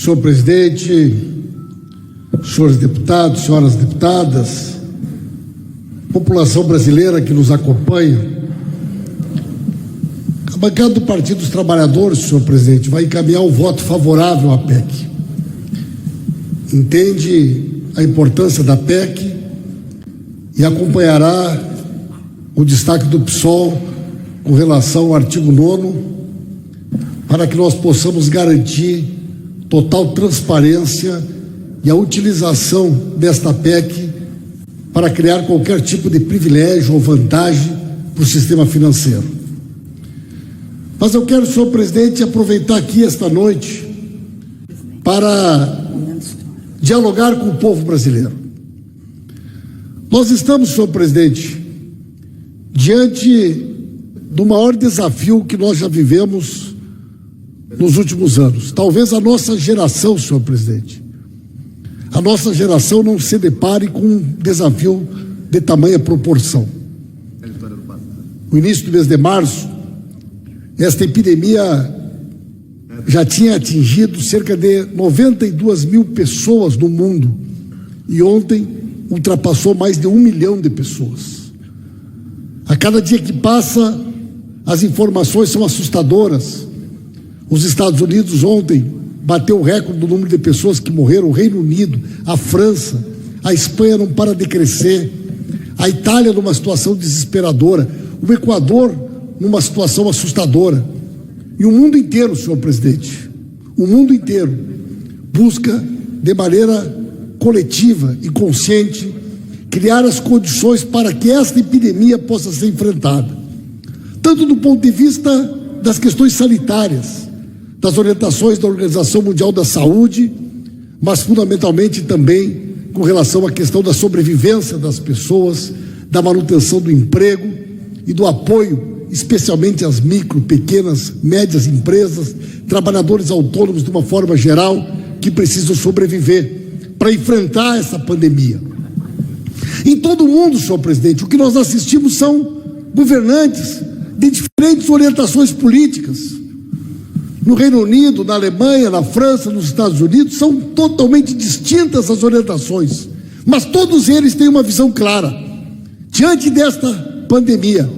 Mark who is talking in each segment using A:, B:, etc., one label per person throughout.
A: Senhor presidente, senhores deputados, senhoras deputadas, população brasileira que nos acompanha, a bancada do Partido dos Trabalhadores, senhor presidente, vai encaminhar um voto favorável à PEC. Entende a importância da PEC e acompanhará o destaque do PSOL com relação ao artigo 9º, para que nós possamos garantir total transparência e a utilização desta PEC para criar qualquer tipo de privilégio ou vantagem para o sistema financeiro. Mas eu quero, senhor presidente, aproveitar aqui esta noite para dialogar com o povo brasileiro. Nós estamos, senhor presidente, diante do maior desafio que nós já vivemos nos últimos anos. Talvez a nossa geração, senhor presidente, a nossa geração não se depare com um desafio de tamanha proporção. No início do mês de março, esta epidemia já tinha atingido cerca de 92 mil pessoas no mundo e ontem ultrapassou mais de 1 milhão de pessoas. A cada dia que passa, as informações são assustadoras. Os Estados Unidos ontem bateu o recorde do número de pessoas que morreram, o Reino Unido, a França, a Espanha não para de crescer, a Itália numa situação desesperadora, o Equador numa situação assustadora. E o mundo inteiro, senhor presidente, o mundo inteiro busca de maneira coletiva e consciente criar as condições para que esta epidemia possa ser enfrentada, tanto do ponto de vista das questões sanitárias, das orientações da Organização Mundial da Saúde, mas fundamentalmente também com relação à questão da sobrevivência das pessoas, da manutenção do emprego e do apoio, especialmente às micro, pequenas, médias empresas, trabalhadores autônomos de uma forma geral, que precisam sobreviver para enfrentar essa pandemia. Em todo o mundo, senhor presidente, o que nós assistimos são governantes de diferentes orientações políticas. No Reino Unido, na Alemanha, na França, nos Estados Unidos, são totalmente distintas as orientações, mas todos eles têm uma visão clara. Diante desta pandemia,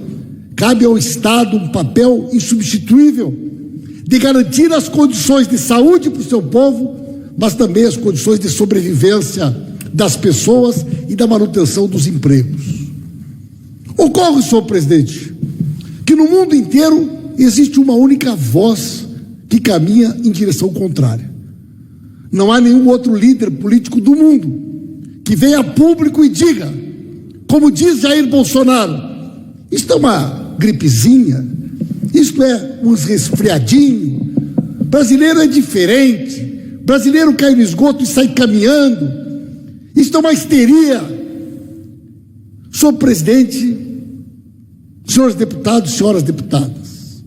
A: cabe ao Estado um papel insubstituível de garantir as condições de saúde para o seu povo, mas também as condições de sobrevivência das pessoas e da manutenção dos empregos. Ocorre, senhor presidente, que no mundo inteiro existe uma única voz que caminha em direção contrária. Não há nenhum outro líder político do mundo que venha a público e diga, como diz Jair Bolsonaro, isto é uma gripezinha, isto é um resfriadinho, brasileiro é diferente, brasileiro cai no esgoto e sai caminhando, isto é uma histeria. Senhor presidente, senhores deputados, senhoras deputadas,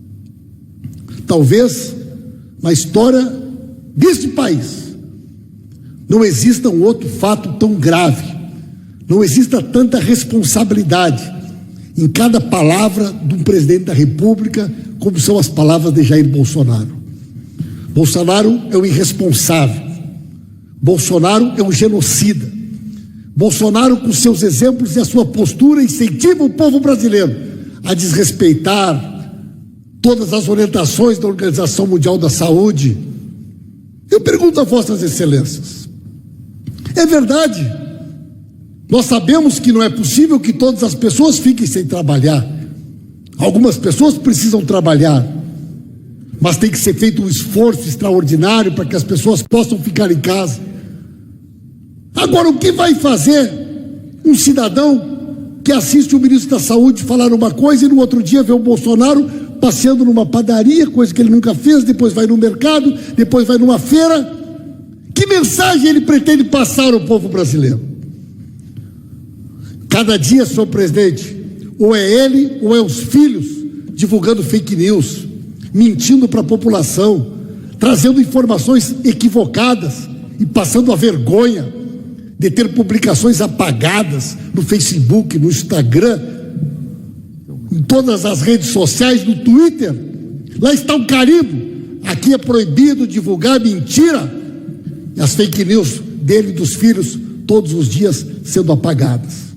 A: talvez na história deste país não exista um outro fato tão grave, não exista tanta responsabilidade em cada palavra de um presidente da República como são as palavras de Jair Bolsonaro. Bolsonaro é um irresponsável, Bolsonaro é um genocida, Bolsonaro, com seus exemplos e a sua postura, incentiva o povo brasileiro a desrespeitar todas as orientações da Organização Mundial da Saúde. Eu pergunto a vossas excelências, é verdade, nós sabemos que não é possível que todas as pessoas fiquem sem trabalhar, algumas pessoas precisam trabalhar, mas tem que ser feito um esforço extraordinário para que as pessoas possam ficar em casa. Agora, o que vai fazer um cidadão que assiste o ministro da Saúde falar uma coisa e no outro dia vê o Bolsonaro passeando numa padaria, coisa que ele nunca fez, depois vai no mercado, depois vai numa feira? Que mensagem ele pretende passar ao povo brasileiro? Cada dia, senhor presidente, ou é ele ou é os filhos divulgando fake news, mentindo para a população, trazendo informações equivocadas e passando a vergonha de ter publicações apagadas no Facebook, no Instagram, em todas as redes sociais, no Twitter. Lá está o carimbo. Aqui é proibido divulgar mentira as fake news dele e dos filhos todos os dias sendo apagadas.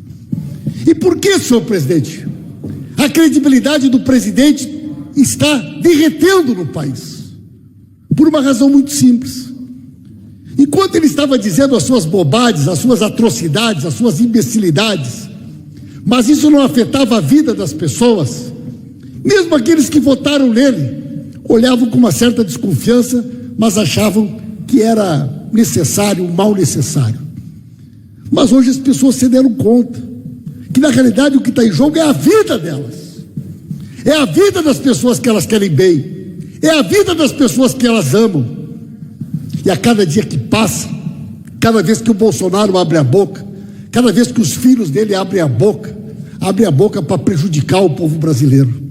A: E por que, senhor presidente, a credibilidade do presidente está derretendo no país? Por uma razão muito simples. Enquanto ele estava dizendo as suas bobagens, as suas atrocidades, as suas imbecilidades, mas isso não afetava a vida das pessoas, mesmo aqueles que votaram nele olhavam com uma certa desconfiança, mas achavam que era necessário, um mal necessário. Mas hoje as pessoas se deram conta que na realidade o que está em jogo é a vida delas, é a vida das pessoas que elas querem bem, é a vida das pessoas que elas amam. E a cada dia que passa, cada vez que o Bolsonaro abre a boca, cada vez que os filhos dele abrem a boca para prejudicar o povo brasileiro.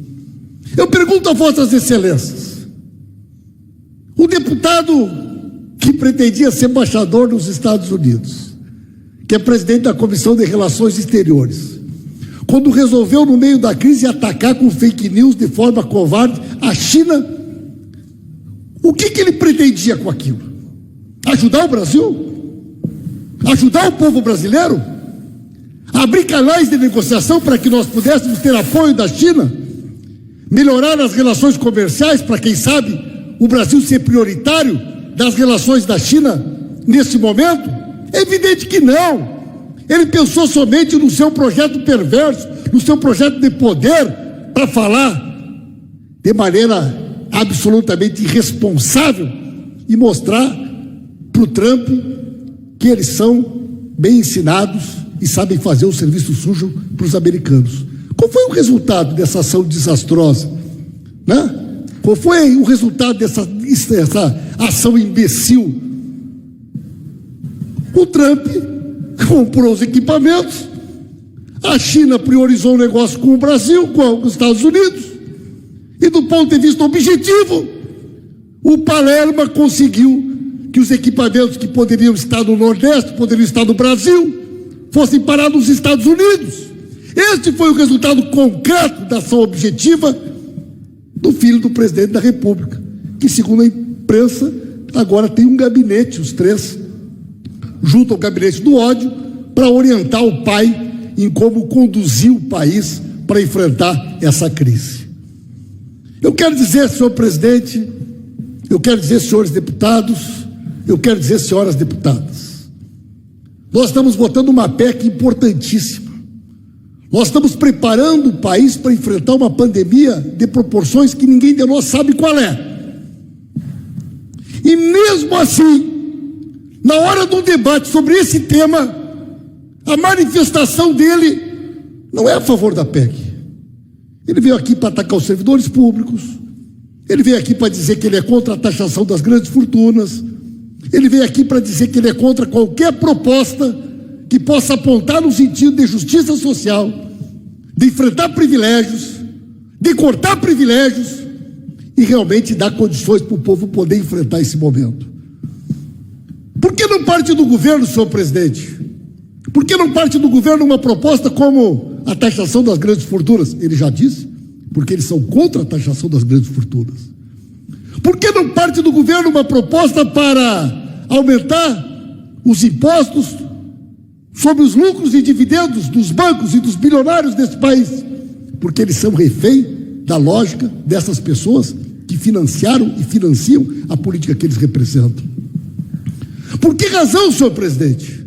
A: Eu pergunto a vossas excelências, o deputado que pretendia ser embaixador nos Estados Unidos, que é presidente da Comissão de Relações Exteriores, quando resolveu no meio da crise atacar com fake news de forma covarde a China, o que ele pretendia com aquilo? Ajudar o Brasil? Ajudar o povo brasileiro? Abrir canais de negociação para que nós pudéssemos ter apoio da China? Melhorar as relações comerciais para, quem sabe, o Brasil ser prioritário das relações da China nesse momento? É evidente que não. Ele pensou somente no seu projeto perverso, no seu projeto de poder, para falar de maneira absolutamente irresponsável e mostrar para o Trump que eles são bem ensinados e sabem fazer o serviço sujo para os americanos. Qual foi o resultado dessa ação desastrosa? Né? Qual foi o resultado dessa ação imbecil? O Trump comprou os equipamentos, a China priorizou o negócio com o Brasil, com os Estados Unidos, e do ponto de vista objetivo, o Palermo conseguiu que os equipamentos que poderiam estar no Nordeste, poderiam estar no Brasil, fossem parar nos Estados Unidos. Este foi o resultado concreto da ação objetiva do filho do presidente da República, que, segundo a imprensa, agora tem um gabinete, os três, junto ao gabinete do ódio, para orientar o pai em como conduzir o país para enfrentar essa crise. Eu quero dizer, senhor presidente, eu quero dizer, senhores deputados, eu quero dizer, senhoras deputadas, nós estamos votando uma PEC importantíssima. Nós estamos preparando o país para enfrentar uma pandemia de proporções que ninguém de nós sabe qual é. E mesmo assim, na hora do debate sobre esse tema, a manifestação dele não é a favor da PEC. Ele veio aqui para atacar os servidores públicos, ele veio aqui para dizer que ele é contra a taxação das grandes fortunas, ele veio aqui para dizer que ele é contra qualquer proposta que possa apontar no sentido de justiça social, de enfrentar privilégios, de cortar privilégios e realmente dar condições para o povo poder enfrentar esse momento. Por que não parte do governo, senhor presidente? Por que não parte do governo uma proposta como a taxação das grandes fortunas? Ele já disse, porque eles são contra a taxação das grandes fortunas. Por que não parte do governo uma proposta para aumentar os impostos sobre os lucros e dividendos dos bancos e dos bilionários desse país? Porque eles são refém da lógica dessas pessoas que financiaram e financiam a política que eles representam. Por que razão, senhor presidente?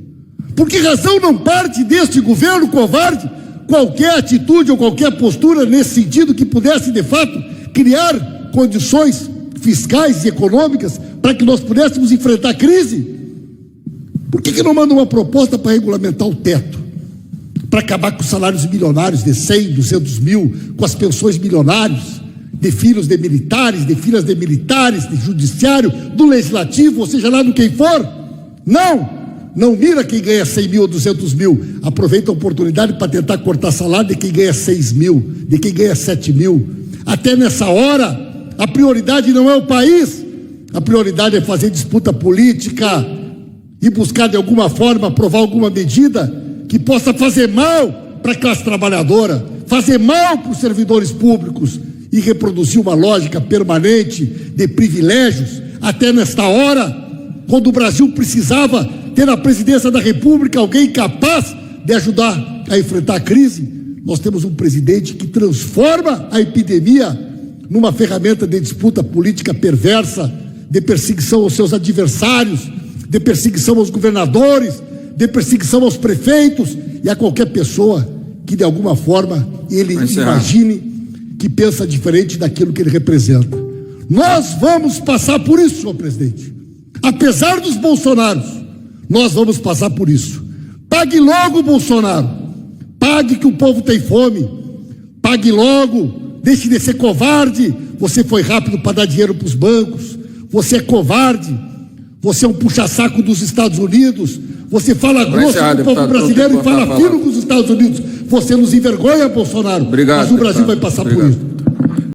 A: Por que razão não parte deste governo covarde qualquer atitude ou qualquer postura nesse sentido que pudesse, de fato, criar condições fiscais e econômicas para que nós pudéssemos enfrentar a crise? Por que não manda uma proposta para regulamentar o teto? Para acabar com os salários milionários de 100, 200 mil, com as pensões milionárias de filhos de militares, de filhas de militares, de judiciário, do legislativo, ou seja lá do quem for? Não mira quem ganha 100 mil ou 200 mil, aproveita a oportunidade para tentar cortar salário de quem ganha 6 mil, de quem ganha 7 mil. Até nessa hora, a prioridade não é o país, a prioridade é fazer disputa política e buscar de alguma forma aprovar alguma medida que possa fazer mal para a classe trabalhadora, fazer mal para os servidores públicos e reproduzir uma lógica permanente de privilégios. Até nesta hora, quando o Brasil precisava ter na presidência da República alguém capaz de ajudar a enfrentar a crise. Nós temos um presidente que transforma a epidemia numa ferramenta de disputa política perversa, de perseguição aos seus adversários, de perseguição aos governadores, de perseguição aos prefeitos e a qualquer pessoa que de alguma forma ele imagine que pensa diferente daquilo que ele representa. Nós vamos passar por isso, senhor presidente. Apesar dos Bolsonaros, nós vamos passar por isso. Pague logo, Bolsonaro. Pague, que o povo tem fome. Pague logo. Deixe de ser covarde. Você foi rápido para dar dinheiro para os bancos. Você é covarde. Você é um puxa-saco dos Estados Unidos. Você fala grosso com o povo brasileiro e fala fino com os Estados Unidos. Você nos envergonha, Bolsonaro.
B: Obrigado,
A: mas o Brasil vai passar por isso.